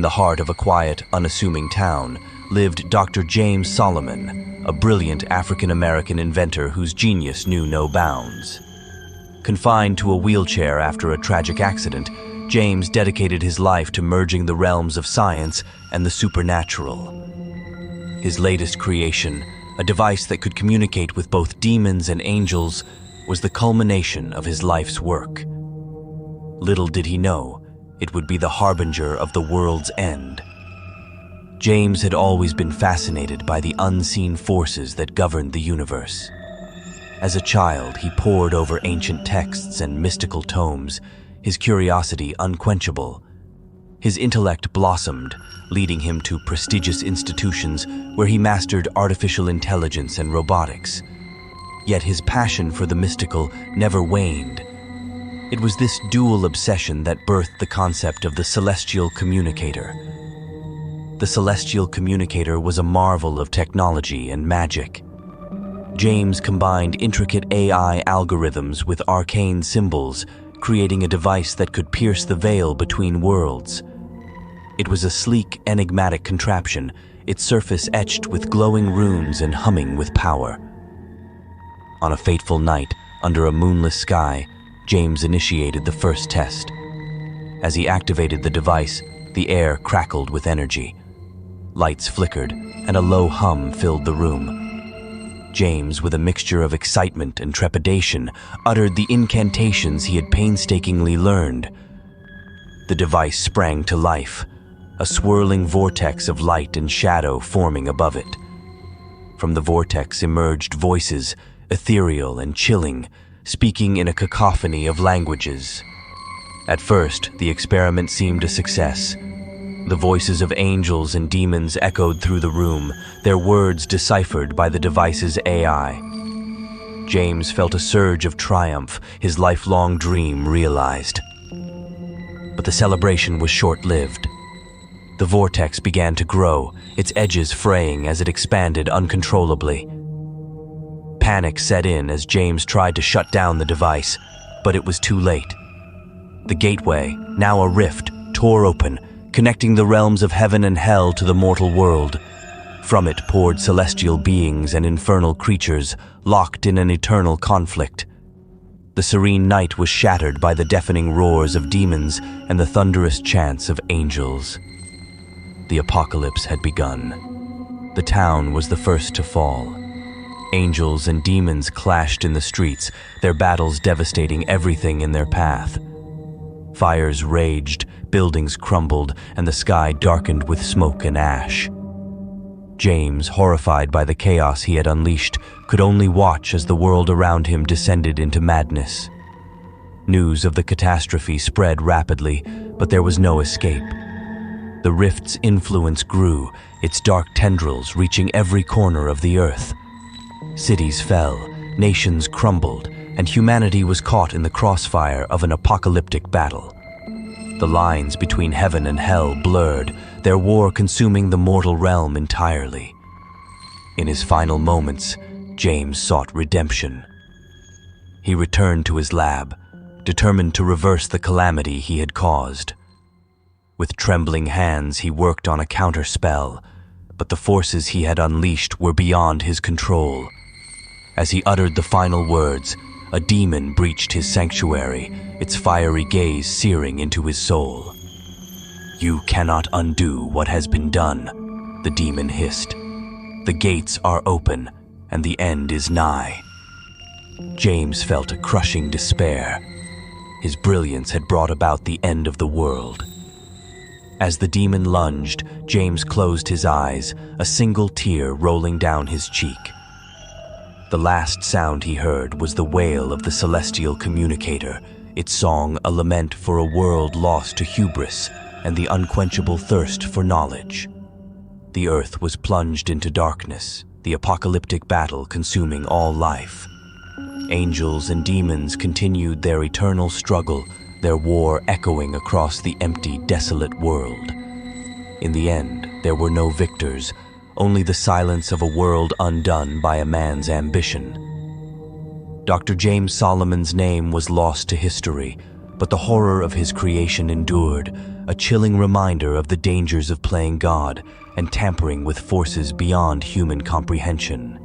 the heart of a quiet, unassuming town, lived Dr. James Solomon, a brilliant African-American inventor whose genius knew no bounds. Confined to a wheelchair after a tragic accident, James dedicated his life to merging the realms of science and the supernatural. His latest creation, a device that could communicate with both demons and angels, was the culmination of his life's work. Little did he know, it would be the harbinger of the world's end. James had always been fascinated by the unseen forces that governed the universe. As a child, he pored over ancient texts and mystical tomes, his curiosity unquenchable. His intellect blossomed, leading him to prestigious institutions where he mastered artificial intelligence and robotics. Yet his passion for the mystical never waned. It was this dual obsession that birthed the concept of the celestial communicator. The celestial communicator was a marvel of technology and magic. James combined intricate AI algorithms with arcane symbols, creating a device that could pierce the veil between worlds. It was a sleek, enigmatic contraption, its surface etched with glowing runes and humming with power. On a fateful night, under a moonless sky, James initiated the first test. As he activated the device, the air crackled with energy. Lights flickered, and a low hum filled the room. James, with a mixture of excitement and trepidation, uttered the incantations he had painstakingly learned. The device sprang to life, a swirling vortex of light and shadow forming above it. From the vortex emerged voices, ethereal and chilling, speaking in a cacophony of languages. At first, the experiment seemed a success. The voices of angels and demons echoed through the room, their words deciphered by the device's AI. James felt a surge of triumph, his lifelong dream realized. But the celebration was short-lived. The vortex began to grow, its edges fraying as it expanded uncontrollably. Panic set in as James tried to shut down the device, but it was too late. The gateway, now a rift, tore open, connecting the realms of heaven and hell to the mortal world. From it poured celestial beings and infernal creatures, locked in an eternal conflict. The serene night was shattered by the deafening roars of demons and the thunderous chants of angels. The apocalypse had begun. The town was the first to fall. Angels and demons clashed in the streets, their battles devastating everything in their path. Fires raged, buildings crumbled, and the sky darkened with smoke and ash. James, horrified by the chaos he had unleashed, could only watch as the world around him descended into madness. News of the catastrophe spread rapidly, but there was no escape. The rift's influence grew, its dark tendrils reaching every corner of the earth. Cities fell, nations crumbled, and humanity was caught in the crossfire of an apocalyptic battle. The lines between heaven and hell blurred, their war consuming the mortal realm entirely. In his final moments, James sought redemption. He returned to his lab, determined to reverse the calamity he had caused. With trembling hands, he worked on a counterspell, but the forces he had unleashed were beyond his control. As he uttered the final words, a demon breached his sanctuary, its fiery gaze searing into his soul. "You cannot undo what has been done," the demon hissed. "The gates are open, and the end is nigh." James felt a crushing despair. His brilliance had brought about the end of the world. As the demon lunged, James closed his eyes, a single tear rolling down his cheek. The last sound he heard was the wail of the celestial communicator, its song a lament for a world lost to hubris and the unquenchable thirst for knowledge. The earth was plunged into darkness, the apocalyptic battle consuming all life. Angels and demons continued their eternal struggle, their war echoing across the empty, desolate world. In the end, there were no victors, only the silence of a world undone by a man's ambition. Dr. James Solomon's name was lost to history, but the horror of his creation endured, a chilling reminder of the dangers of playing God and tampering with forces beyond human comprehension.